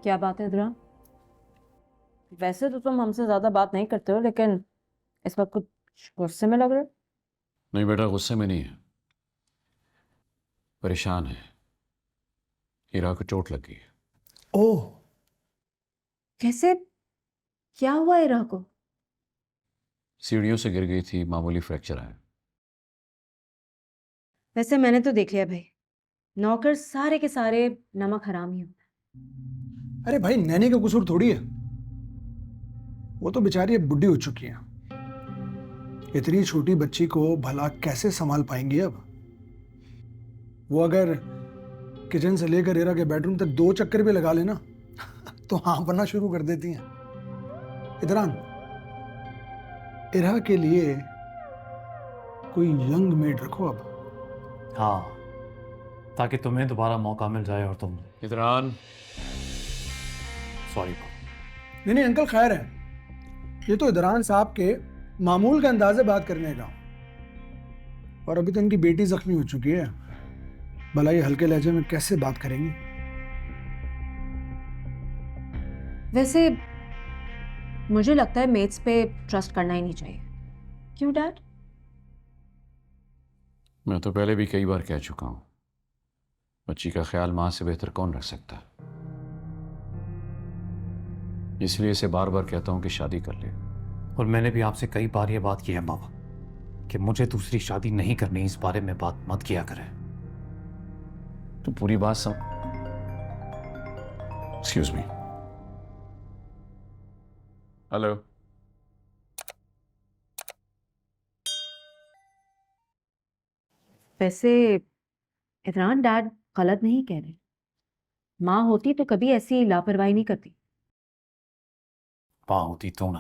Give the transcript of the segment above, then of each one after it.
क्या बात है इधर? वैसे तो तुम हमसे ज्यादा बात नहीं करते हो, लेकिन इस वक्त कुछ गुस्से में लग रहे हो। नहीं बेटा, गुस्से में नहीं है, परेशान है। हीरा को चोट लग गई है। ओह, कैसे? क्या हुआ इरा को? सीढ़ियों से गिर गई थी, मामूली फ्रैक्चर है। वैसे मैंने तो देख लिया भाई, नौकर सारे के सारे नमक हराम ही होते अरे भाई, नैनी का कसूर थोड़ी है। वो तो बेचारी अब बुढ़ी हो चुकी है। इतनी छोटी बच्ची को भला कैसे संभाल पाएंगी अब? वो अगर किचन से लेकर इरा के बेडरूम तक 2 चक्कर भी लगा लेना तो हाँ बनना शुरू कर देती हैं। इधरान, इरा के लिए कोई यंग मेड रखो अब। हाँ, ताकि तुम्हें दोबारा मौका मिल जाए और तुम इधरान, सॉरी। नहीं नहीं अंकल, खैर है। ये तो इधरान साहब के मामूल का अंदाज है बात करने का। और अभी तो इनकी बेटी जख्मी हो चुकी है, भला ये हल्के लहजे में कैसे बात करेंगी? वैसे मुझे लगता है मेट्स पे ट्रस्ट करना ही नहीं चाहिए। क्यों डैड? मैं तो पहले भी कई बार कह चुका हूं, बच्ची का ख्याल मां से बेहतर कौन रख सकता है। इसलिए इसे बार बार कहता हूं कि शादी कर ले। और मैंने भी आपसे कई बार ये बात की है बाबा कि मुझे दूसरी शादी नहीं करनी, इस बारे में बात मत किया करें। तो पूरी बात सम एक्सक्यूज मी। हेलो। वैसे इधरान डैड गलत नहीं कह रहे। माँ होती तो कभी ऐसी लापरवाही नहीं करती। माँ होती तो ना,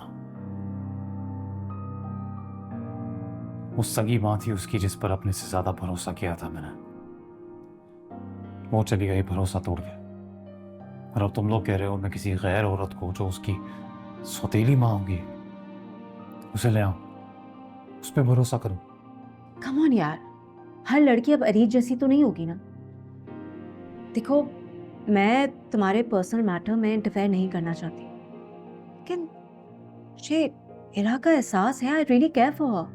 वो सगी माँ थी उसकी जिस पर अपने से ज्यादा भरोसा किया था मैंने। वो चली गई भरोसा तोड़ के। और अब तुम लोग कह रहे हो मैं किसी गैर औरत को जो उसकी सौतेली माँ होगी उसे ले आऊं, उस पर भरोसा करूं। कम ऑन यार, हर लड़की अब अरीज जैसी तो नहीं होगी ना। देखो, मैं तुम्हारे पर्सनल मैटर में इंटरफेयर नहीं करना चाहती, लेकिन मुझे इरा का एहसास है। I really care for her.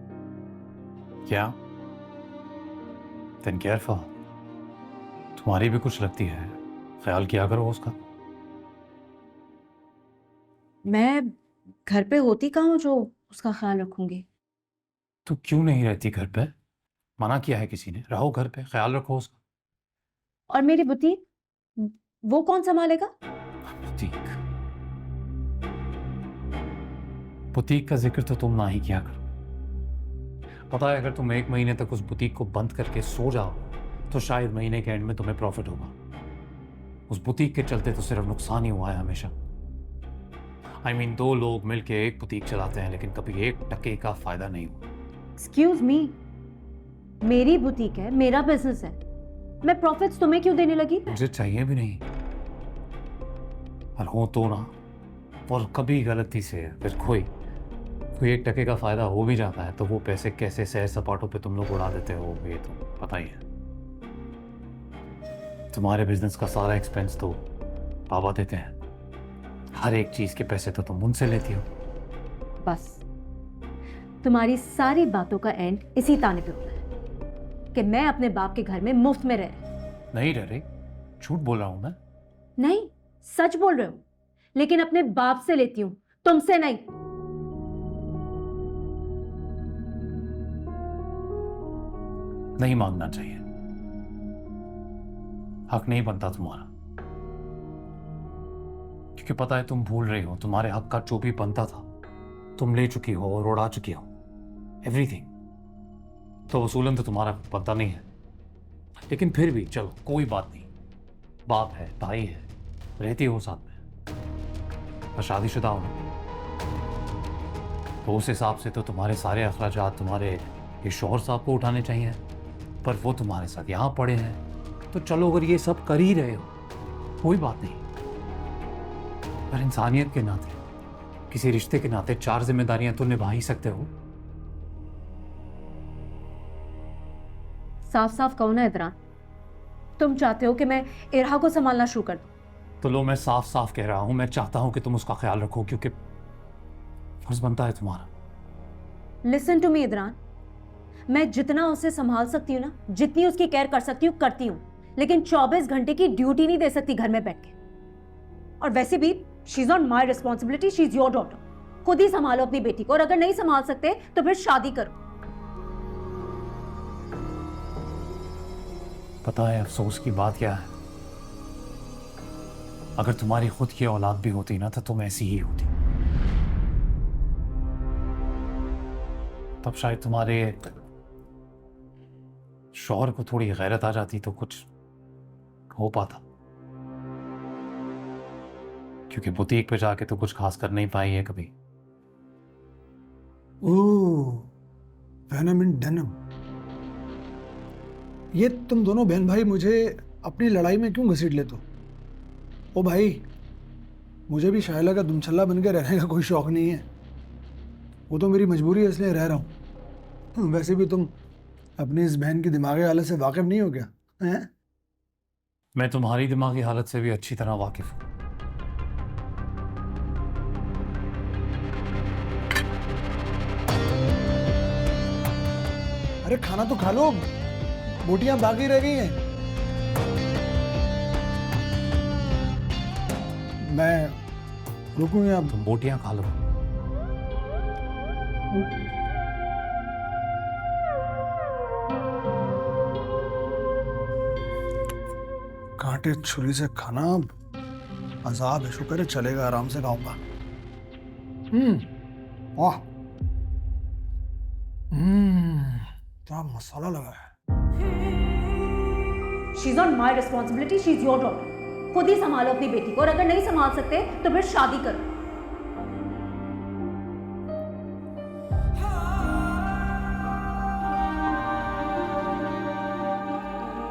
क्या? Then care for. तुम्हारी भी कुछ लगती है, ख्याल किया करो उसका। मैं घर पे होती कहाँ हूँ जो उसका ख्याल रखूंगी। तो क्यों नहीं रहती घर पे? मना किया है किसी ने? रहो घर पे, ख्याल रखो उसका। और मेरी बुटीक, वो कौन संभालेगा? बुटीक, बुटीक का जिक्र तो तुम ना ही किया करो। पता है, अगर तुम 1 महीने तक उस बुटीक को बंद करके सो जाओ तो शायद महीने के एंड में तुम्हें प्रॉफिट होगा। उस बुटीक के चलते तो सिर्फ नुकसान ही हुआ है हमेशा। I mean, 2 लोग मिलके एक बुटीक चलाते हैं लेकिन कभी 1 टके का फायदा नहीं हुआ। एक्सक्यूज मी, मेरी बुटीक है, मेरा बिजनेस है। मैं प्रॉफिट्स तुम्हें क्यों देने लगी? मुझे चाहिए भी नहीं। और हो तो ना, और कभी गलती से फिर कोई 1 टके का फायदा हो भी जाता है तो वो पैसे कैसे सैर सपाटों पे तुम लोग उड़ा देते हो ये तो पता ही है। तुम्हारे बिजनेस का सारा एक्सपेंस तो पापा देते हैं, हर एक चीज के पैसे तो तुम उनसे लेती हो। बस तुम्हारी सारी बातों का एंड इसी ताने पे होता है कि मैं अपने बाप के घर में मुफ्त में रह रही। नहीं रह रही, झूठ बोल रहा हूं मैं। नहीं, सच बोल रहे हो, लेकिन अपने बाप से लेती हूं, तुमसे नहीं। नहीं मांगना चाहिए, हक नहीं बनता तुम्हारा। क्योंकि पता है तुम भूल रही हो, तुम्हारे हक का जो भी बनता था तुम ले चुकी हो और उड़ा चुकी हो एवरीथिंग। तो वसूलन तो तुम्हारा बनता नहीं है, लेकिन फिर भी चलो कोई बात नहीं। बाप है, भाई है, रहती हो साथ में, और शादीशुदा हो ना, तो उस हिसाब से तो तुम्हारे सारे अखराजात तुम्हारे ये शौहर साहब को उठाने चाहिए। पर वो तुम्हारे साथ यहाँ पड़े हैं तो चलो, अगर ये सब कर ही रहे हो कोई बात नहीं, पर इंसानियत के नाते, किसी रिश्ते के नाते 4 जिम्मेदारियां तो निभा ही सकते हो। साफ साफ कहो ना इधरान, तुम चाहते हो कि मैं इरहा को संभालना शुरू कर दूं? तो लो, मैं साफ साफ कह रहा हूं, मैं चाहता हूं कि तुम उसका ख्याल रखो, क्योंकि फर्ज बनता है तुम्हारा। लिसन टू मी इदरान, मैं जितना उसे संभाल सकती हूँ ना, जितनी उसकी केयर कर सकती हूँ करती हूँ, लेकिन 24 घंटे की ड्यूटी नहीं दे सकती घर में बैठ के। और वैसे भी she is not my responsibility, she is your daughter. खुद ही संभालो अपनी बेटी को, और अगर नहीं संभाल सकते तो फिर शादी करो। पता है अफसोस की बात क्या है? अगर तुम्हारी खुद की औलाद भी होती ना तो तुम ऐसी ही होती। तब शायद तुम्हारे शौहर को थोड़ी गैरत आ जाती तो कुछ हो पाता, क्योंकि बुटीक पे जाके तो कुछ खास कर नहीं पाई है कभी। ओह, वेनम इन डेनिम। ये तुम दोनों बहन भाई मुझे अपनी लड़ाई में क्यों घसीट लेते हो? ओ भाई, मुझे भी शायला का दुमछल्ला बन के रहने का कोई शौक नहीं है। वो तो मेरी मजबूरी है, इसलिए रह रहा हूँ। वैसे भी तुम अपनी इस बहन की दिमागी हालत से वाकिफ नहीं हो क्या? हैं? मैं तुम्हारी दिमागी हालत से भी अच्छी तरह वाकिफ हूं। अरे खाना तो खा लो, बोटियां बाकी रह गई हैं। मैं रुकूं या तुम बोटियां खा लो। कांटे छुरी से खाना अजाब है, शुक्र है चलेगा, आराम से खाऊंगा। वाह, क्या मसाला लगा है। She is not my responsibility, she is your daughter. खुद ही संभालो अपनी बेटी को, और अगर नहीं संभाल सकते तो फिर शादी करो।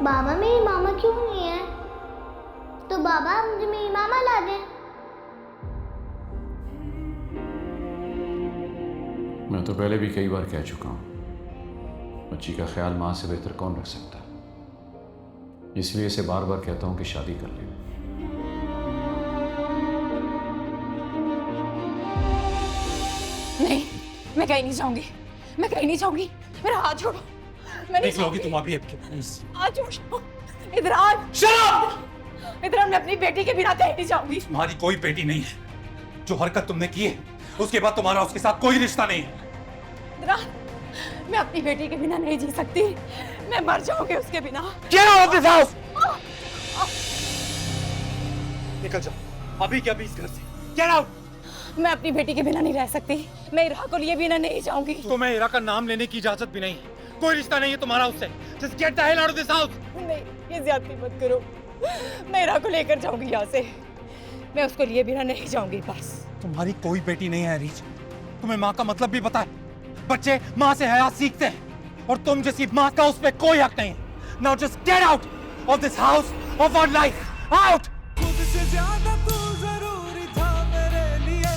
बाबा मेरी मामा क्यों नहीं है? तो बाबा मुझे मेरी मामा ला दे। मैं तो पहले भी कई बार कह चुका हूं, बच्ची का ख्याल माँ से बेहतर कौन रख सकता है। इसलिए इसे बार बार कहता हूं कि शादी कर ले। नहीं, मैं कहीं नहीं जाऊंगी, मैं कहीं नहीं जाऊंगी। मेरा हाथ छोड़ो, मैं नहीं जाऊंगी। तुम अभी हाथ छोड़ो। इधर आ। इधर, मैं अपनी बेटी के बिना कहीं नहीं जाऊंगी। तुम्हारी कोई बेटी नहीं है। जो हरकत तुमने की है उसके बाद तुम्हारा उसके साथ कोई रिश्ता नहीं है। इधर, मैं अपनी बेटी के बिना नहीं जी सकती। मैं मर जाऊंगी उसके बिना। Get out of this house! निकल जाओ अभी के अभी इस घर से। Get out! मैं अपनी बेटी के बिना नहीं रह सकती। मैं इरा को लिए बिना नहीं जाऊंगी। तुम्हें इरा का नाम लेने की इजाजत भी नहीं है। कोई रिश्ता नहीं है तुम्हारा उससे। Just get the hell out of this house! नहीं, ये ज्यादती मत करो। मैं इरा को लेकर जाऊंगी यहाँ से। मैं उसको लिए बिना नहीं जाऊंगी बस। तुम्हारी कोई बेटी नहीं है रीच। तुम्हें माँ का मतलब भी पता है। बच्चे माँ से हया सीखते हैं और तुम जैसी माँ का उस पे कोई हक नहीं है। Now just get out of this house of our life. Out! खुद से ज्यादा तू जरूरी था मेरे लिए,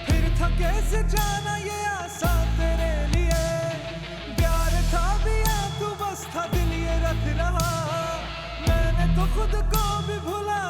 फिर था कैसे जाना ये आसान तेरे लिए। प्यार था भी है तू बस था दिल ये रख रहा, मैंने तो खुद को भी भुला